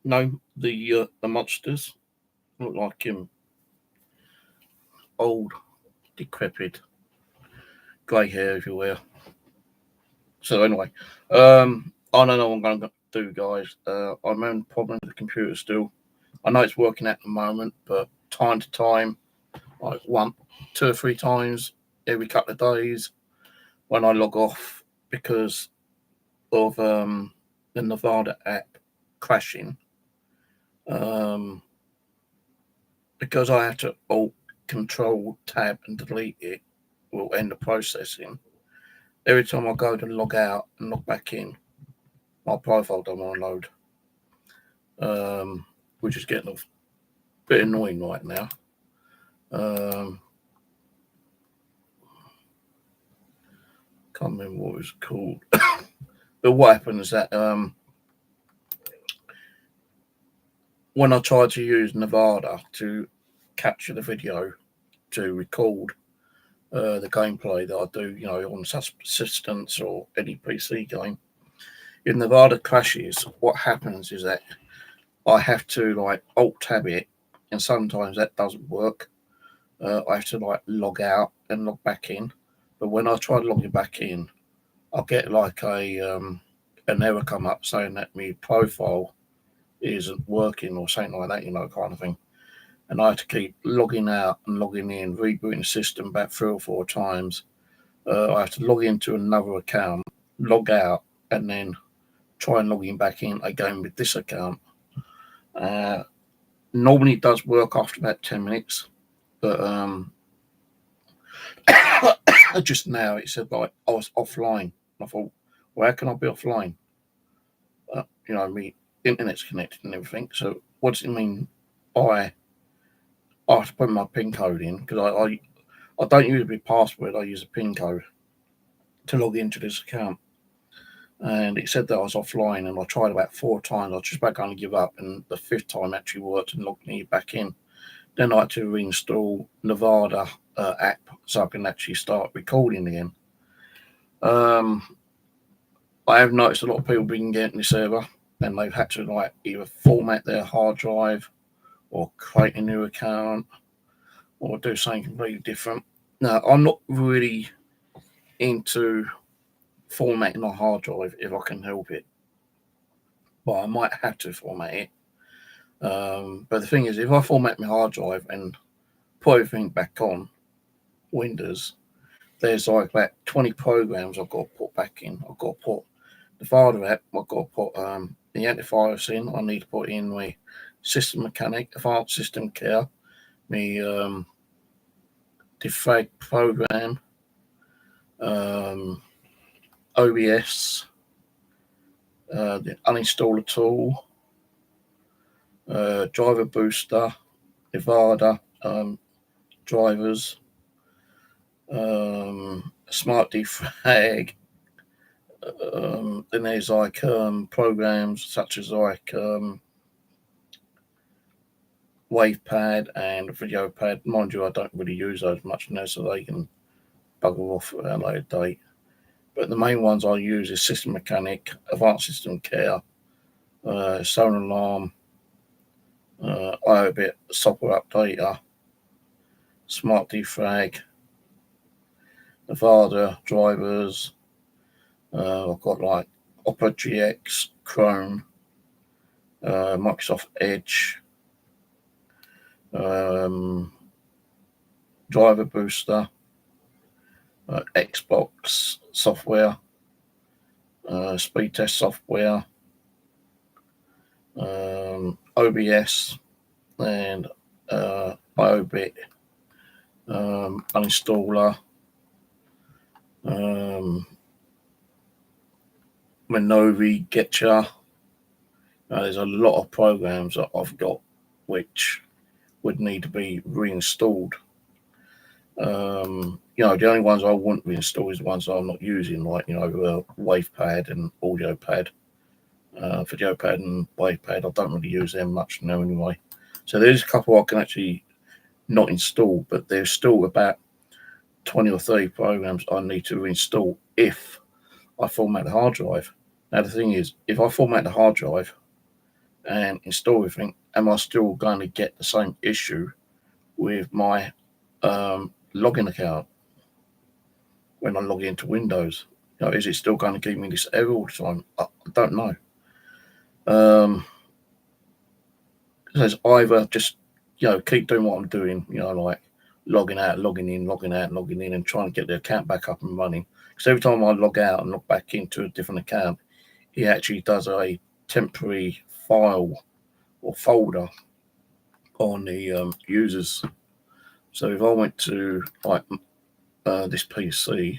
No, the monsters look like him, old, decrepit, grey hair everywhere. So anyway, I don't know what I'm going to do, guys. I'm having problems with the computer still. I know it's working at the moment, but time to time, like 2 or 3 times every couple of days, when I log off because of the Nevada app crashing, because I have to Alt, Control, Tab, and delete it, will end the processing. Every time I go to log out and log back in, my profile don't want to load, which is getting a bit annoying right now. Can't remember what it was called. But what happened is that when I tried to use Nevada to capture the video to record the gameplay that I do, on Subsistence or any PC game, if Nevada crashes, what happens is that I have to Alt tab it, and sometimes that doesn't work. I have to log out and log back in. But when I try logging back in, I'll get an error come up saying that my profile isn't working or something like that, kind of thing. And I have to keep logging out and logging in, rebooting the system back 3 or 4 times. I have to log into another account, log out, and then try and log in back in again with this account. Normally it does work after about 10 minutes, but just now it said I was offline. I thought, well, how can I be offline? My internet's connected and everything. So what does it mean? I have to put my PIN code in, because I don't use a big password. I use a PIN code to log into this account. And it said that I was offline, and I tried about 4 times. I was just about going to give up, and the 5th time actually worked and logged me back in. Then I had to reinstall Nevada app so I can actually start recording again. I have noticed a lot of people been getting this error, and they've had to either format their hard drive or create a new account or do something completely different. Now, I'm not really into formatting a hard drive if I can help it, but I might have to format it. But the thing is, if I format my hard drive and put everything back on Windows, there's about 20 programs I've got to put back in. I've got to put the Nevada app, I've got to put the antivirus in. I need to put in my system mechanic, advanced system care, my defrag program, OBS, the uninstaller tool, driver booster, Nevada drivers, smart defrag. Then there's programs such as WavePad and VideoPad. Mind you, I don't really use those much now, so they can bugger off at a later date. But the main ones I use is System Mechanic, Advanced System Care, Sonar Alarm, IOBIT Software Updater, Smart Defrag, Nevada drivers. I've got Opera GX, Chrome, Microsoft Edge, driver booster, Xbox software, speed test software, OBS, and IOBIT uninstaller, Minovi Getcha. There's a lot of programs that I've got which would need to be reinstalled. The only ones I wouldn't reinstall is the ones I'm not using, WavePad and AudioPad, VideoPad and WavePad. I don't really use them much now anyway. So there's a couple I can actually not install, but there's still about 20 or 30 programs I need to reinstall if I format the hard drive. Now the thing is, if I format the hard drive and install everything, am I still going to get the same issue with my login account when I log into Windows? Is it still going to give me this error all the time? I don't know. So it's either just keep doing what I'm doing, like logging out, logging in, logging out, logging in, and trying to get the account back up and running. Because every time I log out and log back into a different account, it actually does a temporary file or folder on the users. So if I went to like this PC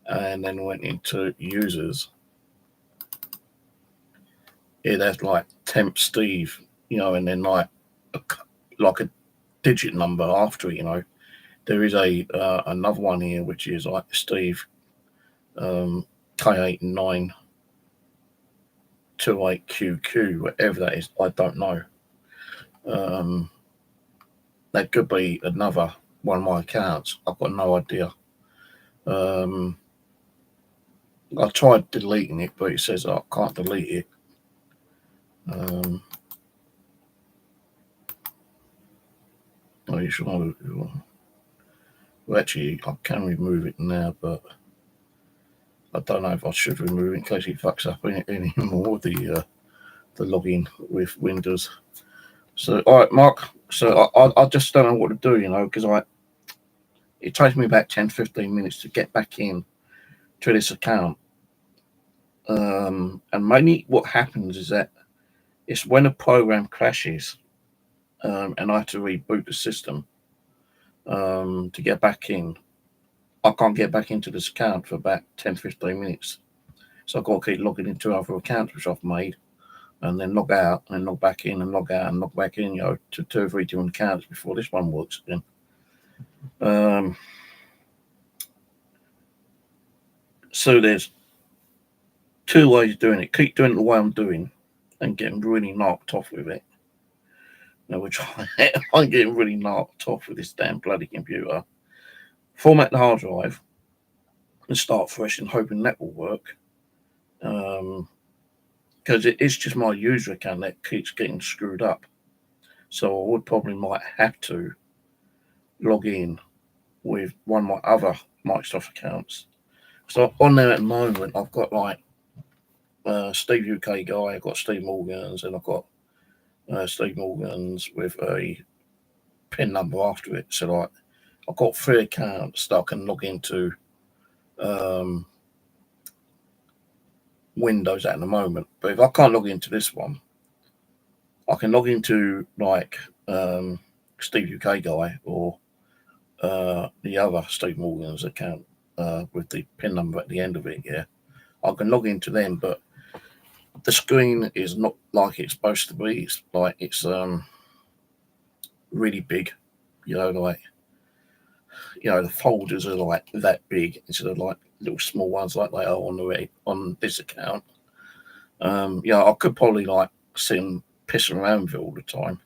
and then went into users, it has like temp Steve, and then like a digit number after it. There is a another one here which is like Steve K8928QQ, whatever that is. I don't know. That could be another one of my accounts. I've got no idea. I tried deleting it, but it says I can't delete it. You should. Well, actually, I can remove it now, but I don't know if I should remove it in case it fucks up any more the login with Windows. So, all right, Mark. So I just don't know what to do, because it takes me about 10-15 minutes to get back in to this account. And mainly what happens is that it's when a program crashes and I have to reboot the system to get back in. I can't get back into this account for about 10-15 minutes. So I've got to keep logging into other accounts which I've made and then log out and log back in and log out and log back in, to 2 or 3 different accounts before this one works again. So there's 2 ways of doing it. Keep doing it the way I'm doing and getting really knocked off with it. Which I'm getting really knocked off with this damn bloody computer. Format the hard drive and start fresh and hoping that will work. Because it's just my user account that keeps getting screwed up. So I would probably might have to log in with one of my other Microsoft accounts. So on there at the moment, I've got like Steve UK guy, I've got Steve Morgan's, and I've got Steve Morgan's with a PIN number after it. So like I've got 3 accounts that I can log into Windows at the moment. But if I can't log into this one, I can log into like Steve UK guy or the other Steve Morgan's account with the PIN number at the end of it. Yeah, I can log into them, but the screen is not like it's supposed to be. It's like it's really big, the folders are like that big instead of like little small ones like they are on this account. I could probably like see them pissing around with it all the time,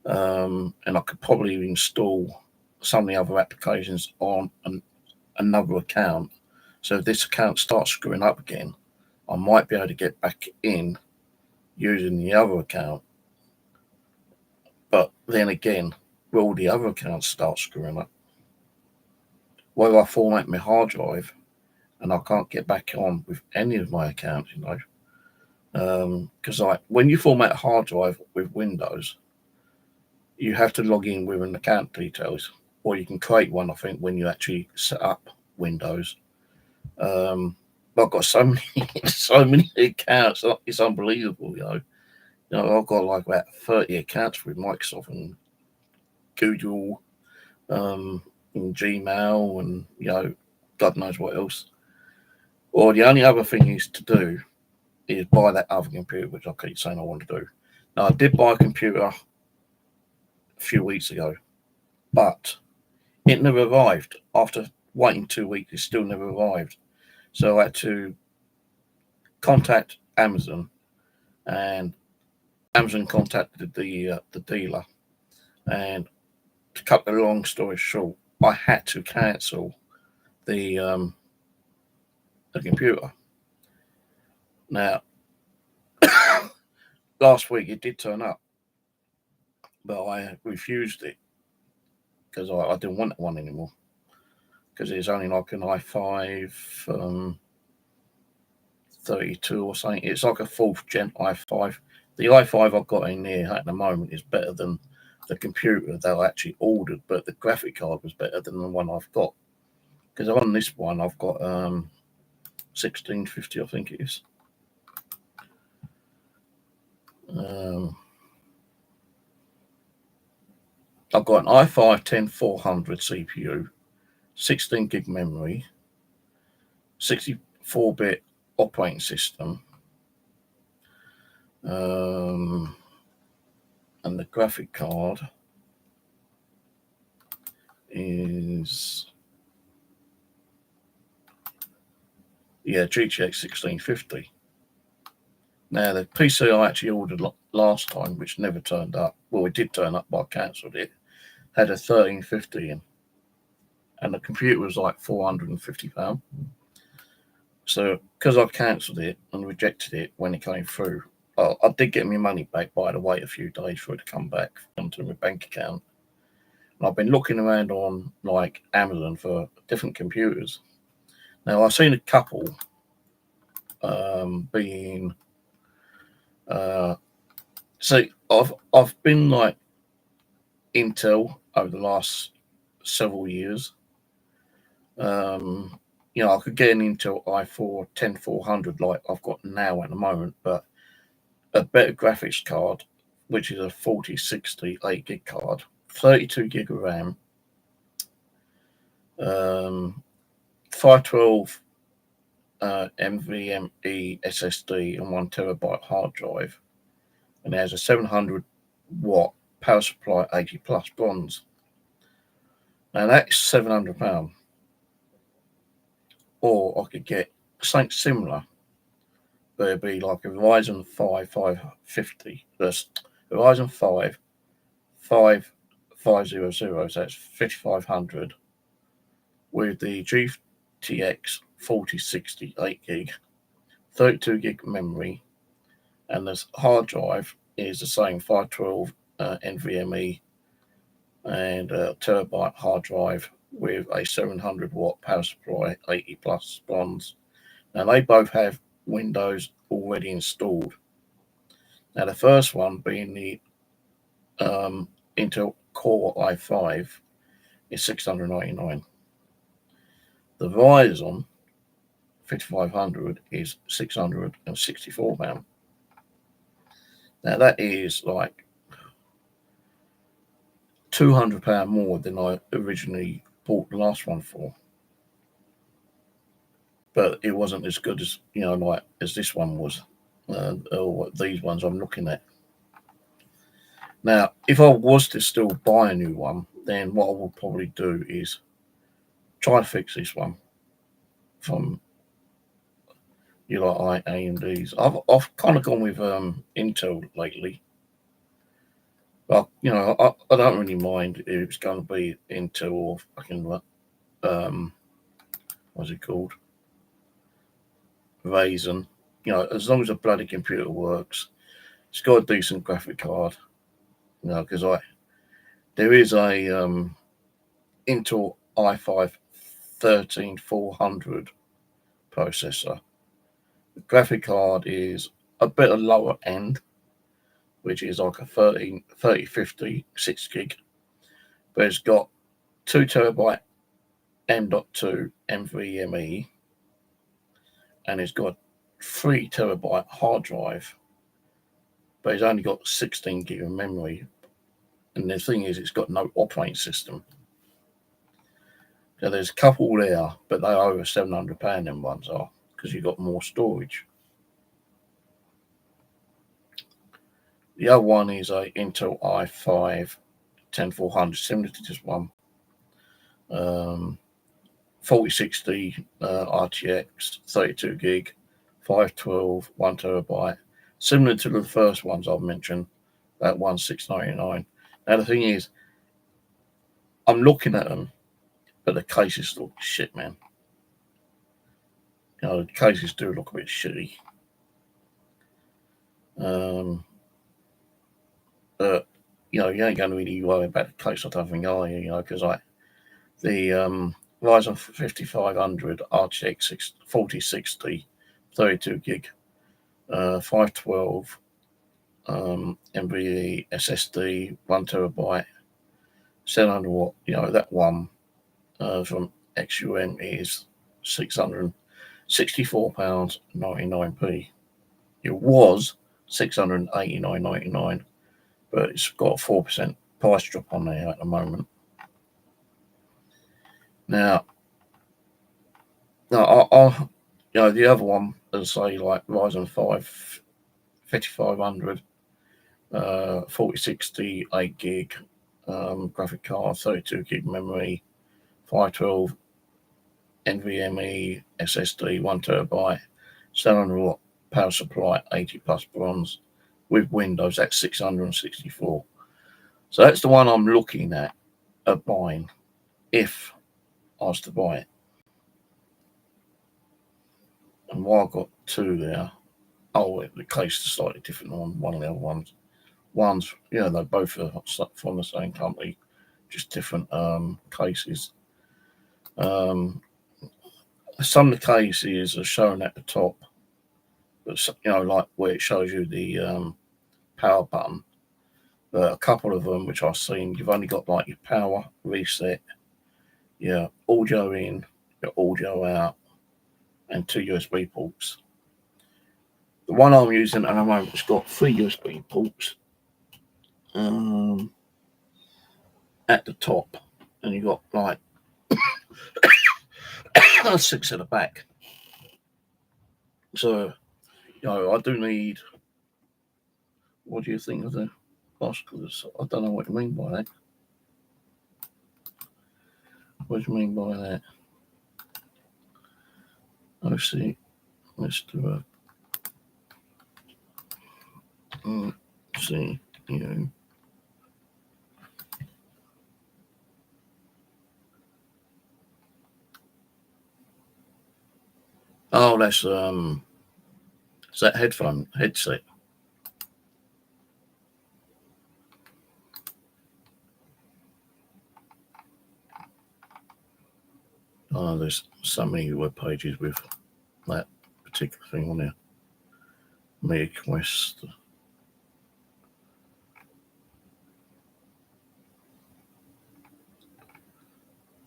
and I could probably install some of the other applications on another account. So if this account starts screwing up again, I might be able to get back in using the other account. But then again, will the other accounts start screwing up? Whether I format my hard drive and I can't get back on with any of my accounts, because like when you format a hard drive with Windows, you have to log in with an account details, or you can create one, I think, when you actually set up Windows. I've got so many accounts, it's unbelievable, I've got like about 30 accounts with Microsoft and Google, and Gmail, and God knows what else. Or the only other thing is to do is buy that other computer, which I keep saying I want to do. Now, I did buy a computer a few weeks ago, but it never arrived. After waiting 2 weeks, it still never arrived. So I had to contact Amazon, and Amazon contacted the dealer. And to cut the long story short, I had to cancel the computer. Now, last week it did turn up, but I refused it because I didn't want that one anymore. Because it's only like an i5 32 or something. It's like a 4th gen i5. The i5 I've got in here at the moment is better than the computer that I actually ordered, but the graphic card was better than the one I've got. Because on this one I've got 1650, I think it is. I've got an i5 10400 CPU, 16 gig memory, 64-bit operating system, and the graphic card is GTX 1650. Now the PC I actually ordered last time, which never turned up, well it did turn up but I cancelled it, had a 1350 in, and the computer was like £450. So because I cancelled it and rejected it when it came through, I did get my money back, but I had to wait a few days for it to come back onto my bank account. And I've been looking around on like Amazon for different computers. Now I've seen a couple being so I've been like Intel over the last several years. I could get an Intel i4 10400 like I've got now at the moment, but a better graphics card, which is a 4060 8 gig card, 32 gig of RAM, 512 NVMe SSD and 1 terabyte hard drive, and it has a 700 watt power supply 80 plus bronze. Now that's £700. Or I could get something similar, but it'd be like a Ryzen 5 550. That's Ryzen 5 5500, so that's 5500, with the GTX 4060 8 gig, 32 gig memory, and this hard drive is the same 512 NVMe and a terabyte hard drive with a 700 watt power supply 80 plus bronze. Now they both have Windows already installed. Now the first one being the Intel Core i5 is $699. The Ryzen 5500 is £664. Now that is like £200 more than I originally bought the last one for. But it wasn't as good as as this one was, or these ones I'm looking at. Now, if I was to still buy a new one, then what I will probably do is try to fix this one from AMD's. I've kind of gone with Intel lately, but I don't really mind if it's going to be Intel or fucking what's it called, Ryzen. As long as the bloody computer works, it's got a decent graphic card. Because there is a Intel i5 13400 processor. The graphic card is a bit of lower end, which is like a 3050 6 gig, but it's got 2 terabyte M.2 NVMe, and it's got 3 terabyte hard drive, but it's only got 16 gig of memory. And the thing is, it's got no operating system. So there's a couple there, but they're over £700. Them ones are, because you've got more storage. The other one is a Intel i5 10400, similar to this one. 4060 RTX, 32 gig, 512, 1 terabyte, similar to the first ones I've mentioned. That one's $699. Now the thing is, I'm looking at them, but the cases look shit, man. The cases do look a bit shitty. you ain't going to really worry about the case, I don't think, are you? Because like the Ryzen 5500 RTX 4060, 32 gig, 512 MB SSD, 1 terabyte, 700 watt. That one from XUM is £664.99p. It was £689.99, but it's got a 4% price drop on there at the moment. Now, the other one, as I say, like Ryzen 5 5500, 4060, 8 gig graphic card, 32 gig memory, 512 NVMe SSD, 1 terabyte, 700 watt power supply, 80 plus bronze with Windows. That's 664. So that's the one I'm looking at buying if I was to buy it. And why I've got two there, the case is slightly different on one of the other ones. One's, they're both from the same company, just different cases. Some of the cases are shown at the top, but like where it shows you the power button. But a couple of them, which I've seen, you've only got like your power reset, your audio in, your audio out, and 2 USB ports. The one I'm using at the moment has got 3 USB ports at the top, and you've got like 6 at the back. So, I do need. What do you think of the Oscars? I don't know what you mean by that. What do you mean by that? Let's see. Let's do a. See, Oh, that's is that headset? Oh, there's so many web pages with that particular thing on there. Mega Quest.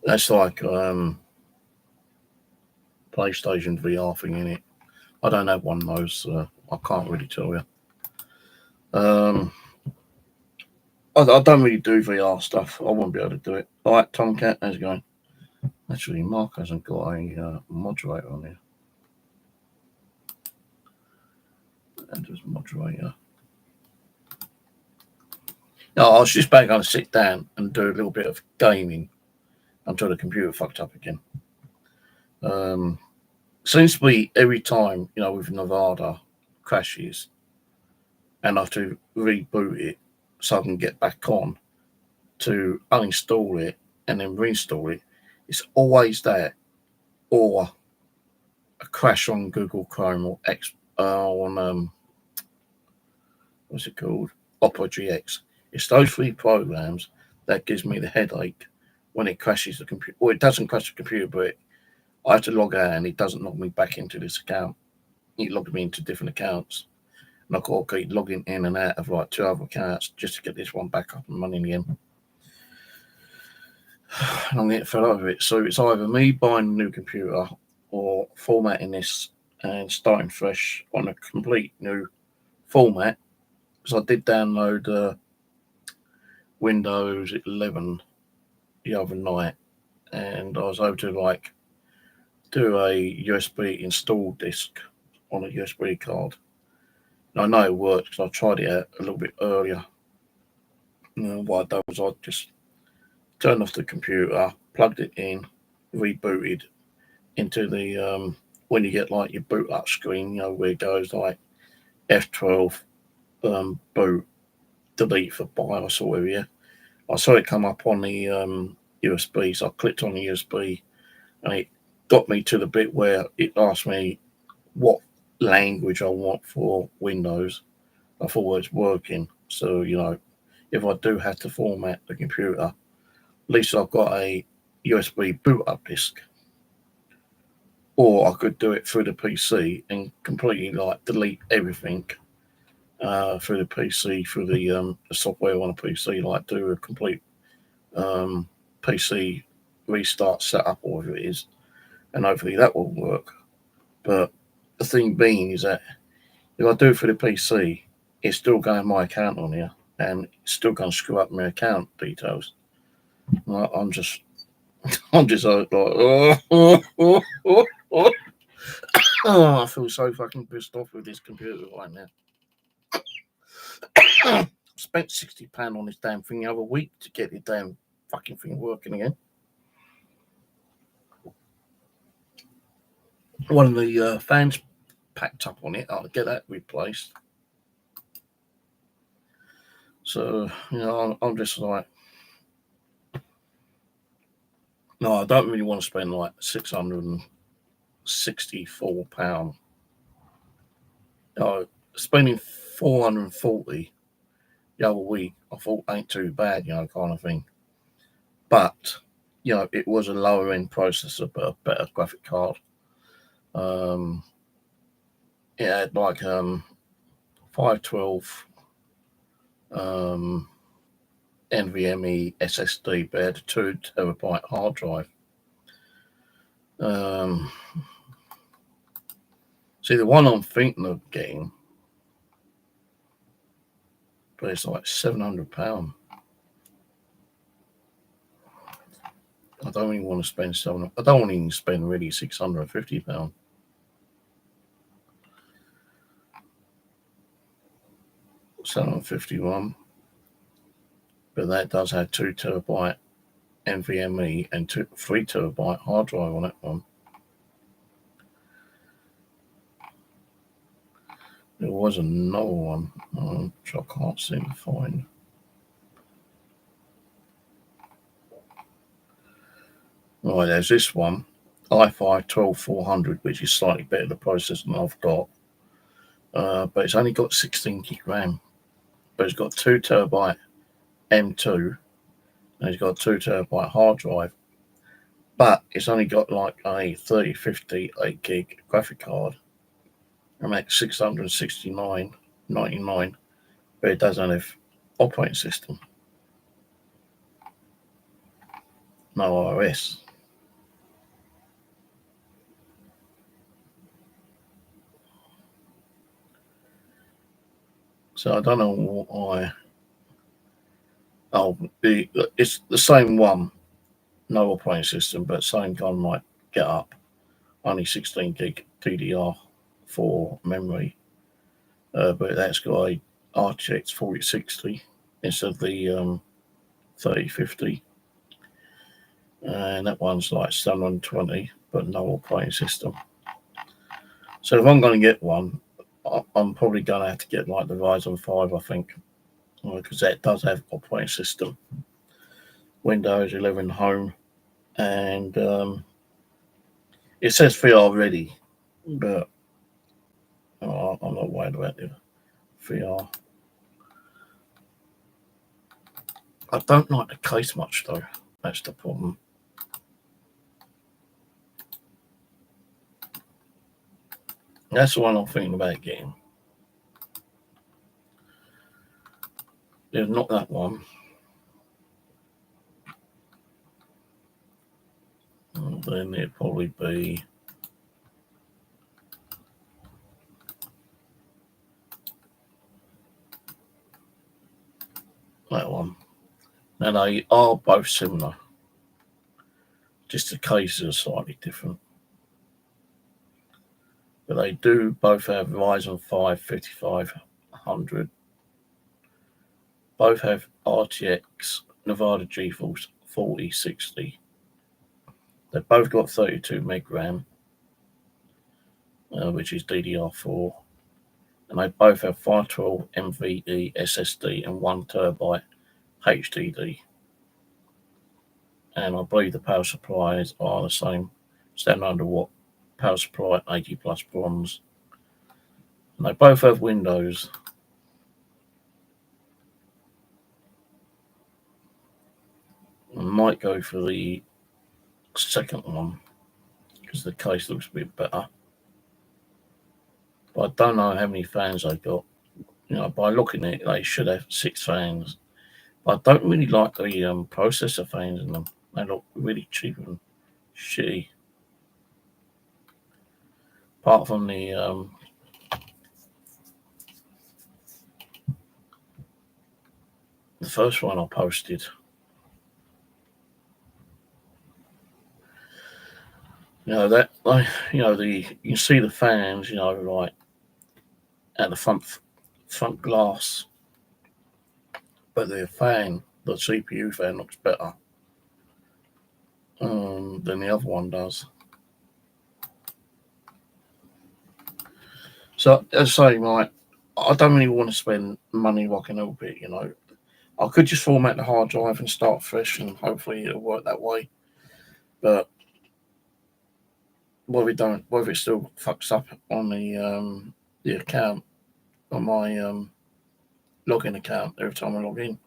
That's like PlayStation VR thing in it. I don't have one of those. I can't really tell you. I don't really do VR stuff. I won't be able to do it. All right, Tomcat, how's it going? Actually, Mark hasn't got a moderator on here. And there's moderator. No, I was just about going to sit down and do a little bit of gaming until the computer fucked up again. Seems to be every time, with Nevada crashes and I have to reboot it so I can get back on to uninstall it and then reinstall it. It's always that, or a crash on Google Chrome or on what's it called? Opera GX. It's those 3 programs that gives me the headache when it crashes the computer. Well, it doesn't crash the computer, but I have to log out and it doesn't log me back into this account. It logged me into different accounts. And I've got to keep logging in and out of like 2 other accounts just to get this one back up and running again. And I'm getting fed up with it. So it's either me buying a new computer or formatting this and starting fresh on a complete new format. Because I did download Windows 11 the other night, and I was able to do a USB install disk on a USB card. And I know it works because I tried it out a little bit earlier. What I did was I just turned off the computer, plugged it in, rebooted into the when you get your boot up screen, where it goes like F12 boot, delete for BIOS or whatever. Yeah, I saw it come up on the USB, so I clicked on the USB, and it got me to the bit where it asked me what language I want for Windows. I thought it was working, so if I do have to format the computer, at least I've got a USB boot up disk. Or I could do it through the PC and completely like delete everything through the PC, through the software on a PC, like do a complete PC restart setup or whatever it is, and hopefully that will work. But the thing being is that if I do it for the PC, it's still going to have my account on here, and it's still going to screw up my account details. I'm just like, oh, I feel so fucking pissed off with this computer right now. I spent £60 on this damn thing the other week to get the damn fucking thing working again. One of the fans packed up on it. I'll get that replaced. So, I'm just like, no, I don't really want to spend like £664. Spending 440 the other week, I thought ain't too bad, kind of thing. But, it was a lower end processor, but a better graphic card. It had like 512 NVMe SSD, but it had a 2 terabyte hard drive. See, the one I'm thinking of getting, but it's like £700. I don't even want to spend I don't want to even spend really £650. £751, but that does have 2 terabyte NVMe and 3 terabyte hard drive on that one. There was another one which I can't seem to find. Right, there's this one, i5 12400, which is slightly better the processor than I've got, but it's only got 16 gig RAM, but it's got 2 terabyte M2, and it's got a 2 terabyte hard drive, but it's only got like a 3050 8 gig graphic card. I'm at $669.99, but it doesn't have operating system, no OS. So I don't know why. It's the same one, no operating system, but same kind of like get up, only 16 gig DDR4 memory, but that's got a RTX 4060 instead of the 3050, and that one's like 720, but no operating system. So if I'm going to get one, I'm probably going to have to get like the Ryzen 5, I think, because that does have operating system, Windows 11 Home, and it says VR ready, but I'm not worried about the VR. I don't like the case much though. That's the problem. That's the one I'm thinking about getting. There's not that one. Then it'd probably be that one. Now they are both similar, just the cases are slightly different. But they do both have Ryzen 5 5500. Both have RTX Nevada GeForce 4060. They've both got 32 meg RAM, which is DDR4. And they both have 512 MVE SSD and 1 terabyte HDD. And I believe the power supplies are the same, 700 watt power supply, 80 plus bronze. And they both have Windows. might go for the second one because the case looks a bit better. But I don't know how many fans they got. You know, by looking at it, they should have 6 fans. But I don't really like the processor fans in them. They look really cheap and shitty. Apart from the first one I posted. You know that, you can see the fans, right at the front glass, but the CPU fan looks better than the other one does. So as I say, right, I don't really want to spend money like a little bit. I could just format the hard drive and start fresh, and hopefully it'll work that way. But whether it still fucks up on the account, on my login account every time I log in.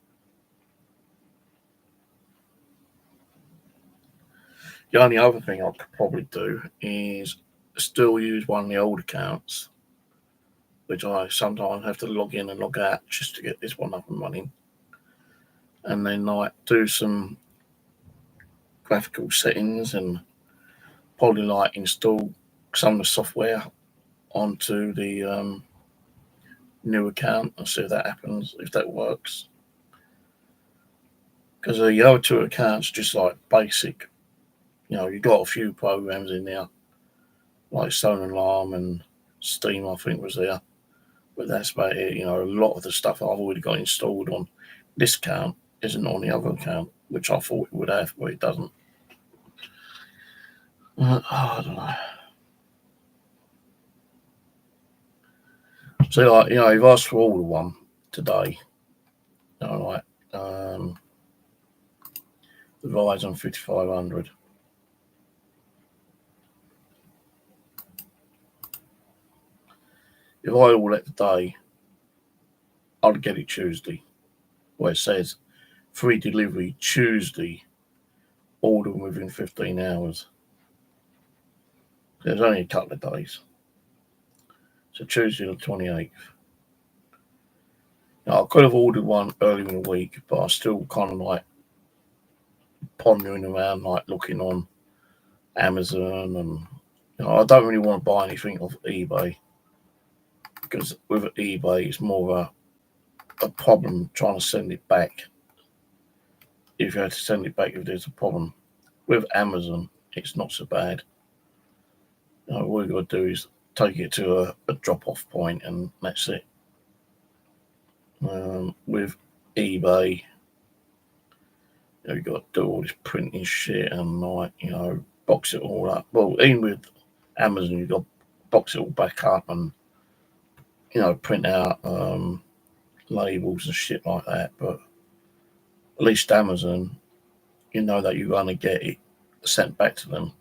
The only other thing I could probably do is still use one of the old accounts, which I sometimes have to log in and log out just to get this one up and running, and then do some graphical settings and probably install some of the software onto the new account and see if that happens, if that works. Because the other 2 accounts just basic. You've got a few programs in there, like Stone Alarm and Steam, I think was there. But that's about it. A lot of the stuff I've already got installed on this account isn't on the other account, which I thought it would have, but it doesn't. I don't know. So, you've asked for all the one today. The Ryzen 5500. If I order it today, I'll get it Tuesday. Where it says free delivery Tuesday, order within 15 hours. There's only a couple of days. So Tuesday the 28th. Now, I could have ordered one earlier in the week, but I still kind of pondering around, looking on Amazon, and I don't really want to buy anything off eBay, because with eBay it's more of a problem trying to send it back. If you have to send it back if there's a problem. With Amazon, it's not so bad. All you've got to do is take it to a drop-off point, and that's it. With eBay, you've got to do all this printing shit and box it all up. Well, even with Amazon, you've got to box it all back up and print out labels and shit like that. But at least Amazon, that you're going to get it sent back to them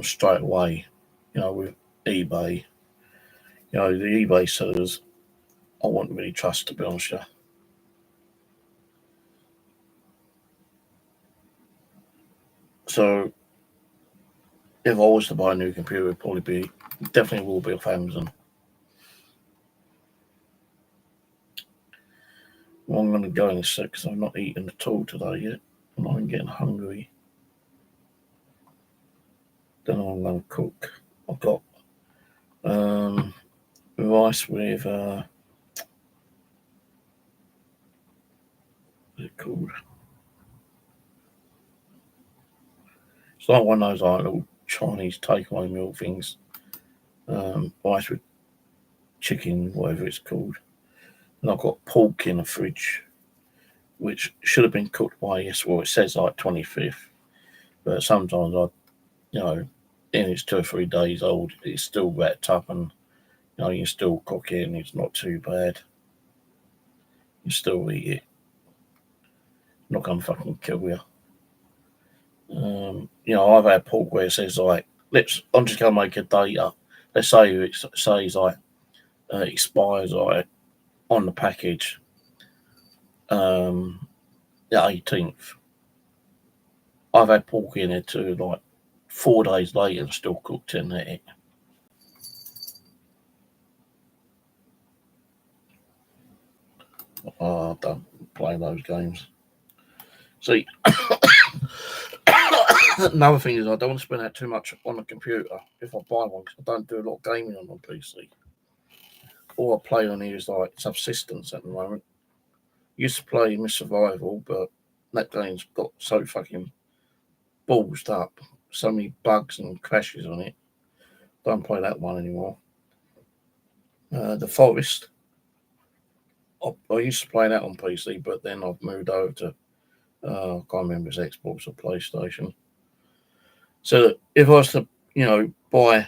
straight away. With eBay, the eBay sellers, I wouldn't really trust, to be honest with you. So if I was to buy a new computer, it'd probably definitely will be off Amazon. Well, I'm going to go in a sec because I've not eaten at all today yet, and I'm getting hungry. Then I'm going to cook. I've got rice with what's it called? It's like one of those little Chinese takeaway meal things. Rice with chicken, whatever it's called. And I've got pork in the fridge, which should have been cooked by it says 25th, but sometimes and it's 2 or 3 days old, it's still wrapped up, and you can still cook it, and it's not too bad. You still eat it. Not gonna fucking kill you. I've had pork where it says I'm just gonna make a date up. Let's say it says expires on the package the 18th. I've had pork in there too, like 4 days later, and still cooked in there. I don't play those games. See, another thing is I don't want to spend out too much on a computer if I buy one, because I don't do a lot of gaming on my PC. All I play on here is like Subsistence at the moment. Used to play Miss Survival, but that game's got so fucking ballsed up, so many bugs and crashes on it. Don't play that one anymore. The Forest, I used to play that on PC, but then I've moved over to I can't remember if it's Xbox or PlayStation. So if I was to, buy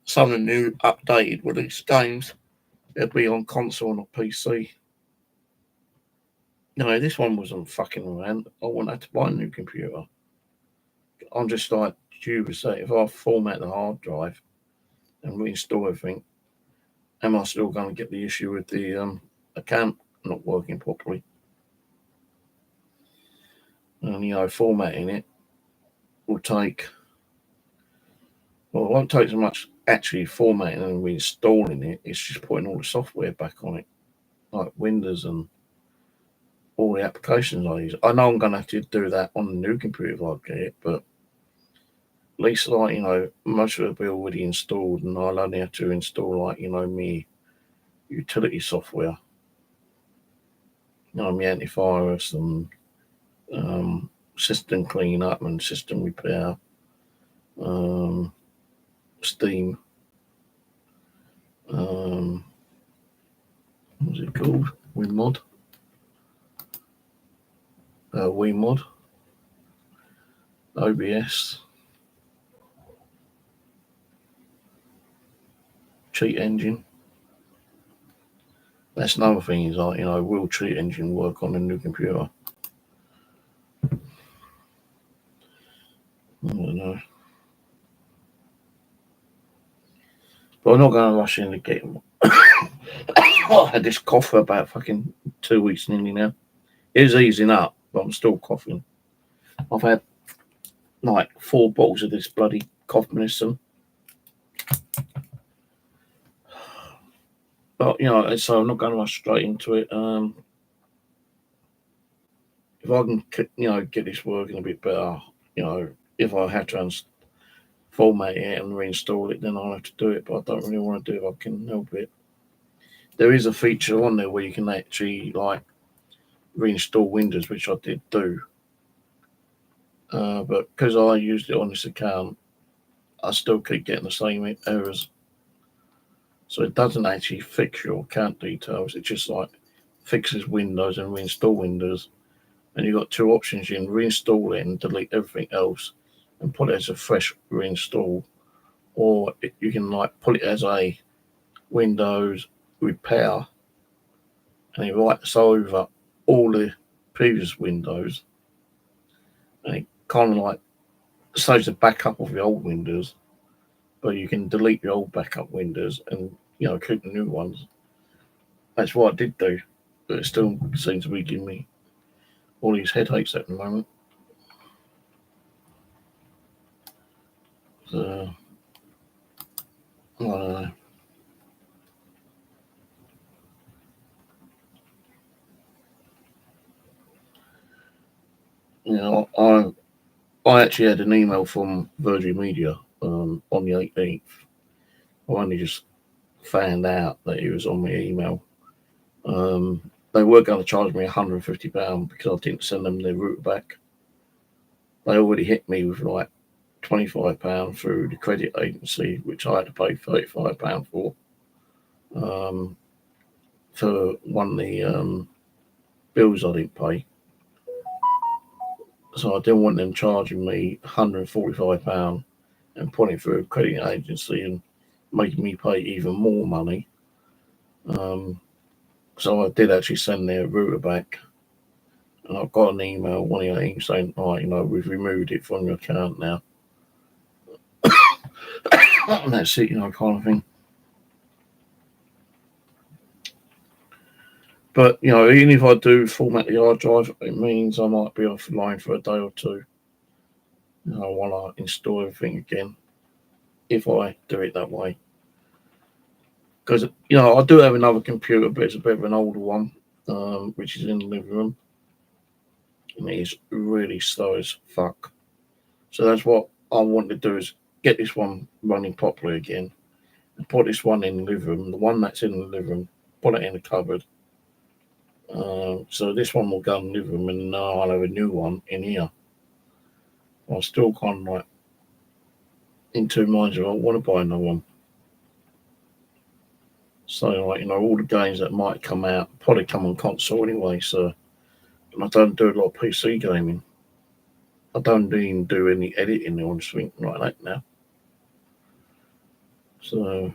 some of the new updated release games, it'd be on console or PC. This one wasn't fucking around. I wouldn't have to buy a new computer. I'm just like you would say, if I format the hard drive and reinstall everything, am I still going to get the issue with the account not working properly? And formatting it will take, well, it won't take so much actually formatting and reinstalling it. It's just putting all the software back on it, like Windows and all the applications I use. I know I'm going to have to do that on the new computer if I get it, but at least, most of it will be already installed, and I'll only have to install, me utility software, my antivirus and system cleanup and system repair, Steam, what's it called? WinMod, OBS, Cheat Engine. That's another thing is will Cheat Engine work on a new computer? I don't know. But I'm not going to rush in to get them. I had this cough for about fucking 2 weeks nearly now. It is easing up, but I'm still coughing. I've had like 4 bottles of this bloody cough medicine. But, so I'm not going to rush straight into it. If I can, get this working a bit better, if I have to format it and reinstall it, then I'll have to do it. But I don't really want to do it if I can help it. There is a feature on there where you can actually, reinstall Windows, which I did do. But because I used it on this account, I still keep getting the same errors. So it doesn't actually fix your account details. It just fixes Windows and reinstall Windows. And you've got 2 options. You can reinstall it and delete everything else and put it as a fresh reinstall. Or you can put it as a Windows repair. And it wipes over all the previous Windows. And it kind of saves a backup of the old Windows. But you can delete the old backup Windows and, keep the new ones. That's what I did do. But it still seems to be giving me all these headaches at the moment. So, I don't know. I actually had an email from Virgin Media on the 18th. I only just found out that it was on my email. They were going to charge me £150 because I didn't send them their router back. They already hit me with £25 through the credit agency, which I had to pay £35 for one of the bills I didn't pay. So I didn't want them charging me £145 and putting it through a credit agency and making me pay even more money. So I did actually send their router back. And I've got an email, one of your saying, we've removed it from your account now. And that's it, kind of thing. But, you know, even if I do format the hard drive, it means I might be offline for a day or two. You know, while I install everything again, if I do it that way. Because, you know, I do have another computer, but it's a bit of an older one, which is in the living room. And it is really slow as fuck. So that's what I want to do, is get this one running properly again. And put this one in the living room. The one that's in the living room, put it in the cupboard. So this one will go in the living room, and now I'll have a new one in here. I'm still kind of like in two minds if I want to buy another one. So, like, you know, all the games that might come out probably come on console anyway. So, and I don't do a lot of PC gaming. I don't even do any editing or anything like that now. So,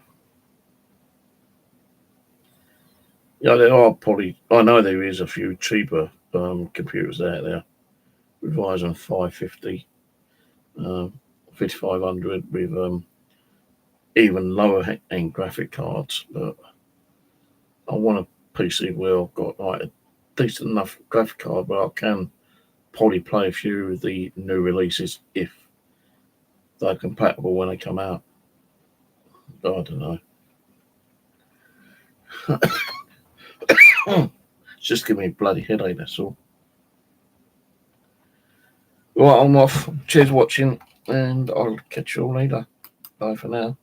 yeah, there are probably, I know there is a few cheaper computers out there with Ryzen 550, 5500 with even lower end graphic cards. But I want a PC where I've got like a decent enough graphic card where I can probably play a few of the new releases if they're compatible when they come out. But I don't know. It's just giving me a bloody headache, that's all. Right, I'm off. Cheers for watching, and I'll catch you all later. Bye for now.